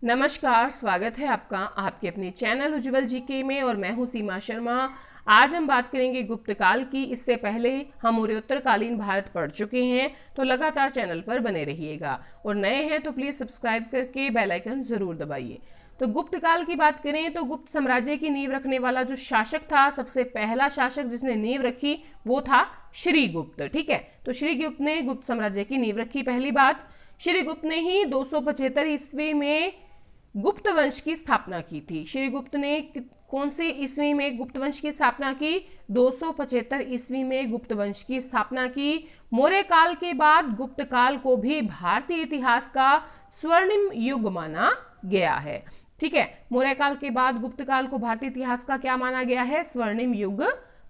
नमस्कार, स्वागत है आपका आपके अपने चैनल उज्ज्वल जीके में और मैं हूं सीमा शर्मा। आज हम बात करेंगे गुप्त काल की। इससे पहले हम उत्तरकालीन भारत पढ़ चुके हैं, तो लगातार चैनल पर बने रहिएगा और नए हैं तो प्लीज सब्सक्राइब करके बेल आइकन जरूर दबाइए। तो गुप्त काल की बात करें तो गुप्त साम्राज्य की नींव रखने वाला जो शासक था, सबसे पहला शासक जिसने नींव रखी वो था श्रीगुप्त। ठीक है, तो श्रीगुप्त ने गुप्त साम्राज्य की नींव रखी। पहली बात, श्रीगुप्त ने ही 275 ईस्वी में गुप्त वंश की स्थापना की थी। श्रीगुप्त ने कौन से ईस्वी में गुप्त वंश की स्थापना की? 275 ईस्वी में गुप्त वंश की स्थापना की। मौर्य काल के बाद गुप्त काल को भी भारतीय इतिहास का स्वर्णिम युग माना गया है। ठीक है, मौर्य काल के बाद गुप्त काल को भारतीय इतिहास का क्या माना गया है? स्वर्णिम युग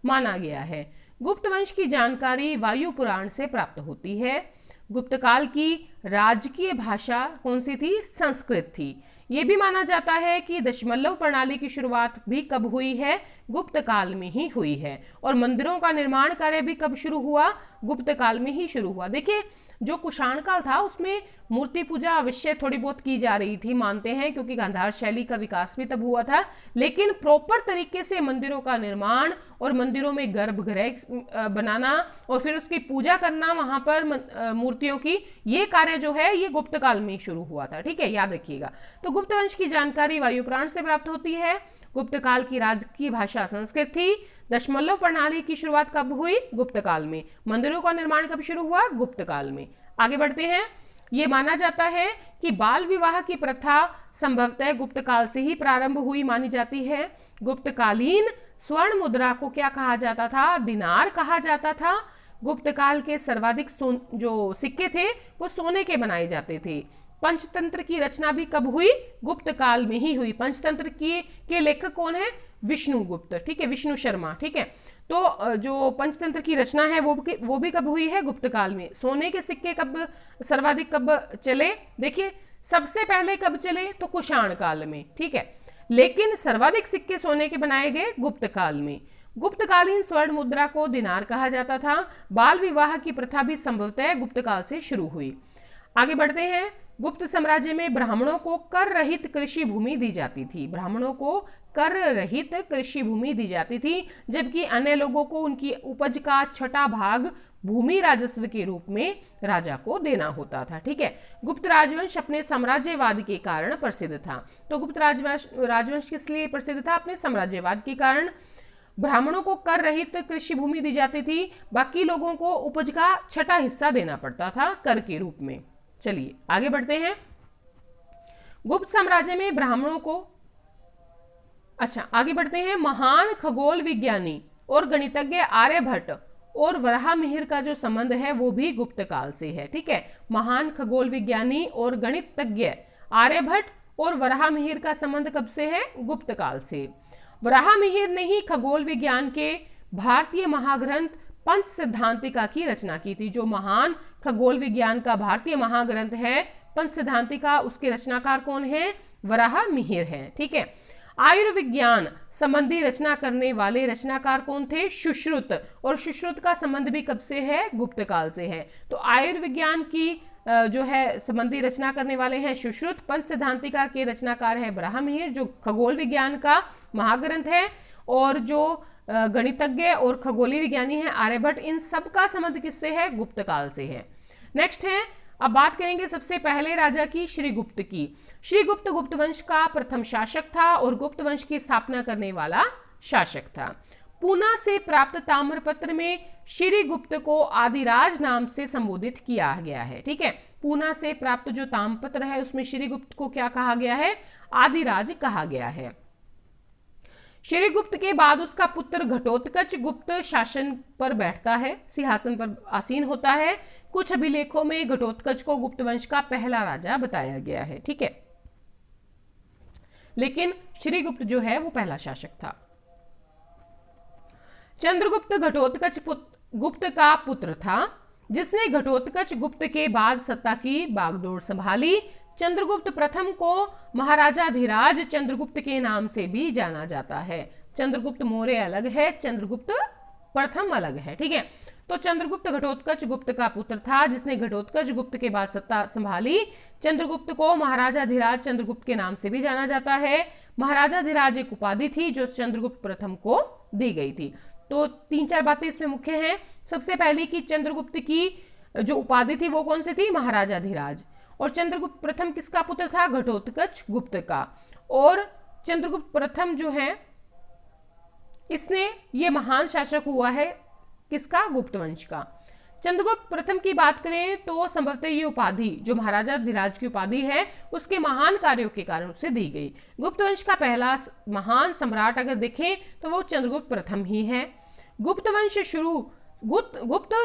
माना गया है। गुप्त वंश की जानकारी वायु पुराण से प्राप्त होती है। गुप्त काल की राजकीय भाषा कौन सी थी? संस्कृत थी। यह भी माना जाता है कि दशमलव प्रणाली की शुरुआत भी कब हुई है? गुप्त काल में ही हुई है। और मंदिरों का निर्माण कार्य भी कब शुरू हुआ? गुप्त काल में ही शुरू हुआ। देखिए, जो कुषाण काल था उसमें मूर्ति पूजा अवश्य थोड़ी बहुत की जा रही थी, मानते हैं, क्योंकि गांधार शैली का विकास भी तब हुआ था, लेकिन प्रॉपर तरीके से मंदिरों का निर्माण और मंदिरों में गर्भगृह बनाना और फिर उसकी पूजा करना वहां पर मूर्तियों की, ये कार्य जो है ये गुप्त काल में शुरू हुआ था। ठीक है, याद रखिएगा। तो गुप्त वंश की जानकारी वायुपुराण से प्राप्त होती है। गुप्त काल की राजकीय भाषा संस्कृत थी। दशमलव प्रणाली की शुरुआत कब हुई? गुप्त काल में। मंदिरों का निर्माण कब शुरू हुआ? गुप्त काल में। आगे बढ़ते हैं। यह माना जाता है कि बाल विवाह की प्रथा संभवतः गुप्त काल से ही प्रारंभ हुई मानी जाती है। गुप्तकालीन स्वर्ण मुद्रा को क्या कहा जाता था? दिनार कहा जाता था। गुप्त काल के सर्वाधिक जो सिक्के थे वो सोने के बनाए जाते थे। पंचतंत्र की रचना भी कब हुई? गुप्त काल में ही हुई। पंचतंत्र के लेखक कौन है? विष्णुगुप्त। ठीक है, विष्णु शर्मा। ठीक है, तो जो पंचतंत्र की रचना है वो भी कब हुई है? गुप्त काल में। सोने के सिक्के कब सर्वाधिक कब चले? देखिए, सबसे पहले कब चले? तो कुषाण काल में। ठीक है, लेकिन सर्वाधिक सिक्के सोने के बनाए गए गुप्त काल में। गुप्तकालीन स्वर्ण मुद्रा को दिनार कहा जाता था। बाल विवाह की प्रथा भी संभवतः गुप्त काल से शुरू हुई। आगे बढ़ते हैं। गुप्त साम्राज्य में ब्राह्मणों को कर रहित कृषि भूमि दी जाती थी। ब्राह्मणों को कर रहित कृषि भूमि दी जाती थी, जबकि अन्य लोगों को उनकी उपज का छठा भाग भूमि राजस्व के रूप में राजा को देना होता था। ठीक है, गुप्त राजवंश अपने साम्राज्यवाद के कारण प्रसिद्ध था। तो गुप्त राजवंश किस लिए प्रसिद्ध था? अपने साम्राज्यवाद के कारण। ब्राह्मणों को कर रहित कृषि भूमि दी जाती थी, बाकी लोगों को उपज का छठा हिस्सा देना पड़ता था कर के रूप में। चलिए आगे बढ़ते हैं। गुप्त साम्राज्य में ब्राह्मणों को आगे बढ़ते हैं। महान खगोल विज्ञानी और गणितज्ञ आर्यभट्ट और वराहमिहिर का जो संबंध है वो भी गुप्त काल से है। ठीक है, महान खगोल विज्ञानी और गणितज्ञ आर्यभट्ट और वराहमिहिर का संबंध कब से है? गुप्त काल से। वराहमिहिर ने ही खगोल विज्ञान के भारतीय महाग्रंथ पंच सिद्धांतिका की रचना की थी। जो महान खगोल विज्ञान का भारतीय महाग्रंथ है पंच सिद्धांतिका, उसके रचनाकार कौन है? वराहमिहिर है। ठीक है, आयुर्विज्ञान संबंधी रचना करने वाले रचनाकार कौन थे? सुश्रुत। और सुश्रुत का संबंध भी कब से है? गुप्त काल से है। तो आयुर्विज्ञान की जो है संबंधी रचना करने वाले हैं सुश्रुत। पंच सिद्धांतिका के रचनाकार है वराहमिहिर, जो खगोल विज्ञान का महाग्रंथ है। और जो गणितज्ञ और खगोलीय विज्ञानी है आर्यभट्ट, इन सब का संबंध किससे है? गुप्त काल से है। नेक्स्ट है, अब बात करेंगे सबसे पहले राजा की, श्रीगुप्त की। श्रीगुप्त गुप्त वंश का प्रथम शासक था और गुप्त वंश की स्थापना करने वाला शासक था। पूना से प्राप्त ताम्रपत्र में श्रीगुप्त को आदिराज नाम से संबोधित किया गया है। ठीक है, पूना से प्राप्त जो ताम्रपत्र है उसमें श्रीगुप्त को क्या कहा गया है? आदिराज कहा गया है। श्रीगुप्त के बाद उसका पुत्र घटोत्कच गुप्त शासन पर बैठता है, सिंहासन पर आसीन होता है। कुछ अभिलेखों में घटोत्कच को गुप्त वंश का पहला राजा बताया गया है। ठीक है, लेकिन श्रीगुप्त जो है वो पहला शासक था। चंद्रगुप्त घटोत्कच गुप्त का पुत्र था, जिसने घटोत्कच गुप्त के बाद सत्ता की बागडोर संभाली। चंद्रगुप्त प्रथम को महाराजाधिराज चंद्रगुप्त के नाम से भी जाना जाता है। चंद्रगुप्त मौर्य अलग है, चंद्रगुप्त प्रथम अलग है। ठीक है, तो चंद्रगुप्त घटोत्कच गुप्त का पुत्र था, जिसने घटोत्कच गुप्त के बाद सत्ता संभाली। चंद्रगुप्त को महाराजाधिराज चंद्रगुप्त के नाम से भी जाना जाता है। महाराजाधिराज एक उपाधि थी जो चंद्रगुप्त प्रथम को दी गई थी। तो 3-4 बातें इसमें मुख्य हैं। सबसे पहली कि चंद्रगुप्त की जो उपाधि थी वो कौन सी थी? महाराजाधिराज। और चंद्रगुप्त प्रथम किसका पुत्र था? घटोत्कच गुप्त का। और चंद्रगुप्त प्रथम जो है इसने ये महान शासक हुआ है किसका? गुप्त वंश का। चंद्रगुप्त प्रथम की बात करें तो संभवतः ये उपाधि जो महाराजाधिराज की उपाधि है उसके महान कार्यों के कारण उसे दी गई। गुप्त वंश का पहला महान सम्राट अगर देखें तो वो चंद्रगुप्त प्रथम ही है। गुप्त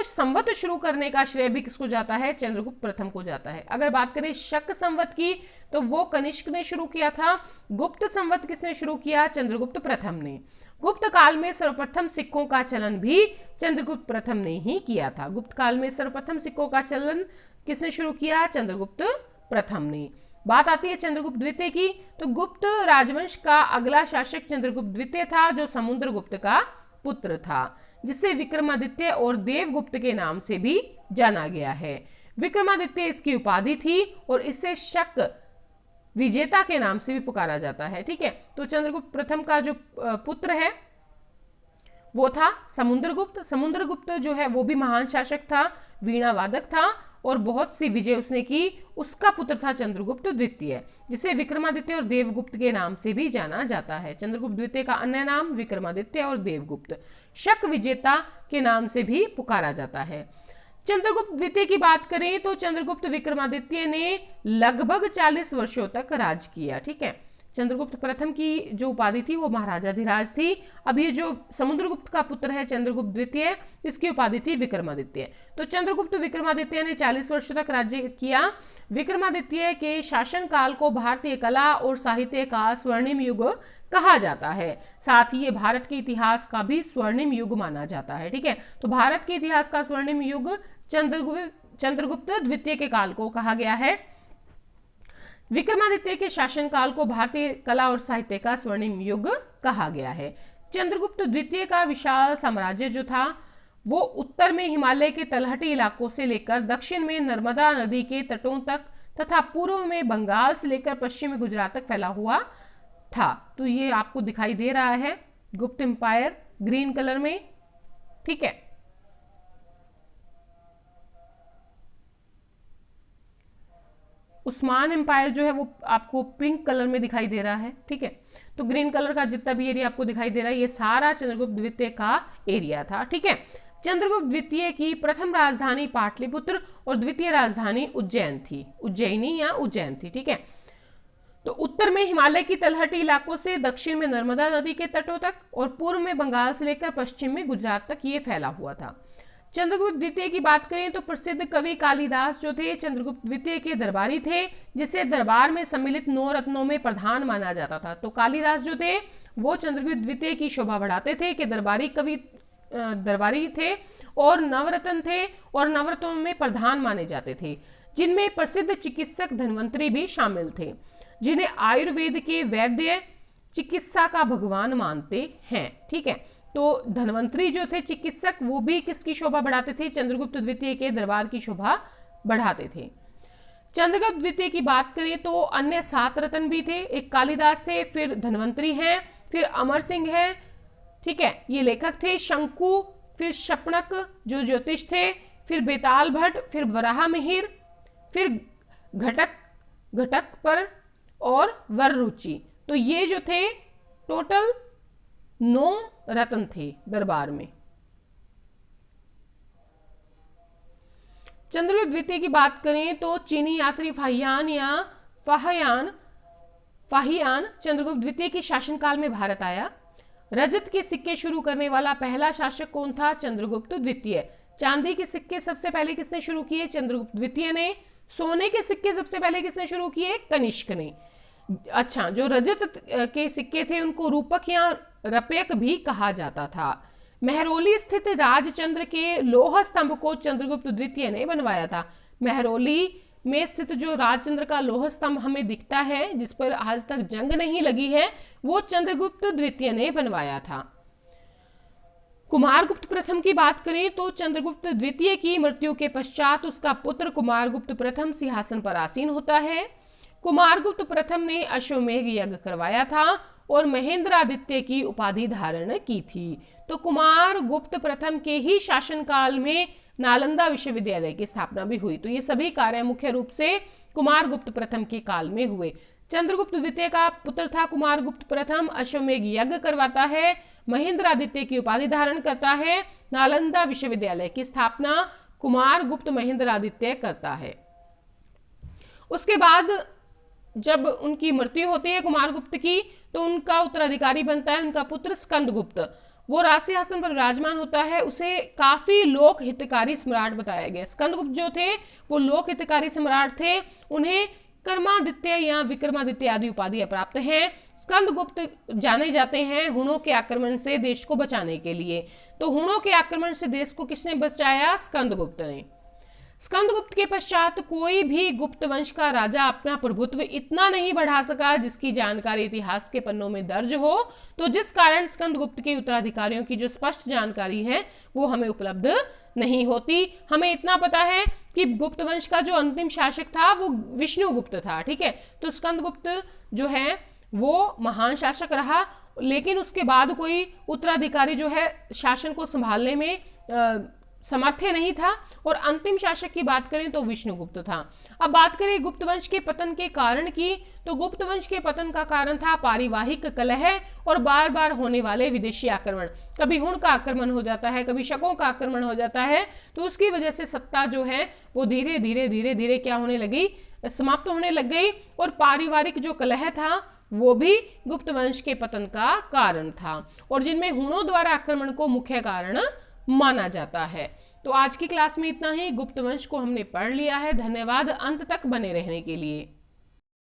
संवत शुरू करने का श्रेय भी किसको जाता है? चंद्रगुप्त प्रथम को जाता है। अगर बात करें शक संवत की तो वो कनिष्क ने शुरू किया था। गुप्त संवत किसने शुरू किया? चंद्रगुप्त प्रथम ने। गुप्त काल में सर्वप्रथम सिक्कों का चलन भी चंद्रगुप्त प्रथम ने ही किया था। गुप्त काल में सर्वप्रथम सिक्कों का चलन किसने शुरू किया? चंद्रगुप्त प्रथम ने। बात आती है चंद्रगुप्त द्वितीय की, तो गुप्त राजवंश का अगला शासक चंद्रगुप्त द्वितीय था जो समुद्रगुप्त का पुत्र था, जिसे विक्रमादित्य और देवगुप्त के नाम से भी जाना गया है। विक्रमादित्य इसकी उपाधि थी और इसे शक विजेता के नाम से भी पुकारा जाता है। ठीक है, तो चंद्रगुप्त प्रथम का जो पुत्र है वो था समुद्रगुप्त। समुद्रगुप्त जो है वो भी महान शासक था, वीणा वादक था और बहुत सी विजय उसने की। उसका पुत्र था चंद्रगुप्त द्वितीय, जिसे विक्रमादित्य और देवगुप्त के नाम से भी जाना जाता है। चंद्रगुप्त द्वितीय का अन्य नाम विक्रमादित्य और देवगुप्त, शक विजेता के नाम से भी पुकारा जाता है। चंद्रगुप्त द्वितीय की बात करें तो चंद्रगुप्त विक्रमादित्य ने लगभग 40 वर्षों तक राज किया। ठीक है, चंद्रगुप्त प्रथम की जो उपाधि थी वो महाराजाधिराज थी। अब ये जो समुद्रगुप्त का पुत्र है चंद्रगुप्त द्वितीय, इसकी उपाधि थी विक्रमादित्य। तो चंद्रगुप्त विक्रमादित्य ने 40 वर्षों तक राज्य किया। विक्रमादित्य के शासन काल को भारतीय कला और साहित्य का स्वर्णिम युग कहा जाता है। साथ ही ये भारत के इतिहास का भी स्वर्णिम युग माना जाता है। ठीक है, तो भारत के इतिहास का स्वर्णिम युग चंद्रगुप्त द्वितीय के काल को कहा गया है। विक्रमादित्य के शासनकाल को भारतीय कला और साहित्य का स्वर्णिम युग कहा गया है। चंद्रगुप्त द्वितीय का विशाल साम्राज्य जो था वो उत्तर में हिमालय के तलहटी इलाकों से लेकर दक्षिण में नर्मदा नदी के तटों तक तथा पूर्व में बंगाल से लेकर पश्चिम में गुजरात तक फैला हुआ था। तो ये आपको दिखाई दे रहा है गुप्त एम्पायर ग्रीन कलर में। ठीक है, उस्मान एम्पायर जो है वो आपको पिंक कलर में दिखाई दे रहा है। ठीक है, तो ग्रीन कलर का जितना भी एरिया आपको दिखाई दे रहा है ये सारा चंद्रगुप्त द्वितीय का एरिया था। ठीक है, चंद्रगुप्त द्वितीय की प्रथम राजधानी पाटलिपुत्र और द्वितीय राजधानी उज्जैन थी, उज्जैनी या उज्जैन थी। ठीक है, तो उत्तर में हिमालय की तलहटी इलाकों से दक्षिण में नर्मदा नदी के तटों तक और पूर्व में बंगाल से लेकर पश्चिम में गुजरात तक ये फैला हुआ था। चंद्रगुप्त द्वितीय की बात करें तो प्रसिद्ध कवि कालिदास जो थे चंद्रगुप्त द्वितीय के दरबारी थे, जिसे दरबार में सम्मिलित 9 रत्नों में प्रधान माना जाता था। तो कालिदास जो थे वो चंद्रगुप्त द्वितीय की शोभा बढ़ाते थे कि दरबारी थे और नवरत्न थे और नवरत्नों में प्रधान माने जाते थे, जिनमें प्रसिद्ध चिकित्सक धन्वंतरी भी शामिल थे, जिन्हें आयुर्वेद के वैद्य चिकित्सा का भगवान मानते हैं। ठीक है, तो धन्वंतरी जो थे चिकित्सक वो भी किसकी शोभा बढ़ाते थे? चंद्रगुप्त द्वितीय के दरबार की शोभा बढ़ाते थे। चंद्रगुप्त द्वितीय की बात करें तो अन्य 7 रत्न भी थे। एक कालिदास थे, फिर धन्वंतरी हैं, फिर अमर सिंह हैं। ठीक है, ये लेखक थे। शंकु, फिर शपनक जो ज्योतिष थे, फिर बेताल भट्ट, फिर वराह मिहिर, फिर घटक पर और वररुचि। तो ये जो थे टोटल 9 रत्न थे दरबार में। चंद्रगुप्त द्वितीय की बात करें तो चीनी यात्री फाहियान चंद्रगुप्त द्वितीय के शासनकाल में भारत आया। रजत के सिक्के शुरू करने वाला पहला शासक कौन था? चंद्रगुप्त द्वितीय। चांदी के सिक्के सबसे पहले किसने शुरू किए? चंद्रगुप्त द्वितीय ने। सोने के सिक्के सबसे पहले किसने शुरू किए? कनिष्क ने। अच्छा, जो रजत के सिक्के थे उनको रूपक या रपयक भी कहा जाता था। मेहरौली स्थित राजचंद्र के लोह स्तंभ को चंद्रगुप्त द्वितीय ने बनवाया था। मेहरौली में स्थित जो राजचंद्र का लोह स्तंभ हमें दिखता है, जिस पर आज तक जंग नहीं लगी है, वो चंद्रगुप्त द्वितीय ने बनवाया था। कुमारगुप्त प्रथम की बात करें तो चंद्रगुप्त द्वितीय की मृत्यु के पश्चात उसका पुत्र कुमारगुप्त प्रथम सिंहासन पर आसीन होता है। कुमारगुप्त प्रथम ने अश्वमेध यज्ञ करवाया था और महेंद्रादित्य की उपाधि धारण की थी। तो कुमारगुप्त प्रथम के ही शासनकाल में नालंदा विश्वविद्यालय की स्थापना भी हुई। तो ये सभी कार्य मुख्य रूप से कुमारगुप्त प्रथम के काल में हुए। चंद्रगुप्त द्वितीय का पुत्र था कुमारगुप्त प्रथम, अश्वमेध यज्ञ करवाता है, महेंद्रादित्य की उपाधि धारण करता है, नालंदा विश्वविद्यालय की स्थापना कुमारगुप्त महेंद्रादित्य करता है। उसके बाद जब उनकी मृत्यु होती है कुमारगुप्त की, तो उनका उत्तराधिकारी बनता है उनका पुत्र स्कंदगुप्त। वो राजसिंहासन पर विराजमान होता है। उसे काफी लोक हितकारी सम्राट बताया गया। स्कंदगुप्त जो थे वो लोक हितकारी सम्राट थे। उन्हें कर्मादित्य या विक्रमादित्य आदि उपाधियां प्राप्त हैं। स्कंदगुप्त जाने जाते हैं हुणों के आक्रमण से देश को बचाने के लिए। तो हुणों के आक्रमण से देश को किसने बचाया? स्कंदगुप्त ने। स्कंदगुप्त के पश्चात कोई भी गुप्त वंश का राजा अपना प्रभुत्व इतना नहीं बढ़ा सका जिसकी जानकारी इतिहास के पन्नों में दर्ज हो। तो जिस कारण स्कंदगुप्त के उत्तराधिकारियों की जो स्पष्ट जानकारी है वो हमें उपलब्ध नहीं होती। हमें इतना पता है कि गुप्त वंश का जो अंतिम शासक था वो विष्णुगुप्त था। ठीक है, तो स्कंदगुप्त जो है वो महान शासक रहा, लेकिन उसके बाद कोई उत्तराधिकारी जो है शासन को संभालने में समर्थ नहीं था। और अंतिम शासक की बात करें तो विष्णुगुप्त था। अब बात करें गुप्त वंश के पतन के कारण की, तो गुप्त वंश के पतन का कारण था पारिवारिक कलह और बार बार होने वाले विदेशी आक्रमण। कभी हुण का आक्रमण हो जाता है, कभी शकों का आक्रमण हो जाता है। तो उसकी वजह से सत्ता जो है वो धीरे धीरे क्या होने लगी? समाप्त होने लग गई। और पारिवारिक जो कलह था वो भी गुप्त वंश के पतन का कारण था, और जिनमें हुणों द्वारा आक्रमण को मुख्य कारण माना जाता है। तो आज की क्लास में इतना ही। गुप्त वंश को हमने पढ़ लिया है। धन्यवाद अंत तक बने रहने के लिए।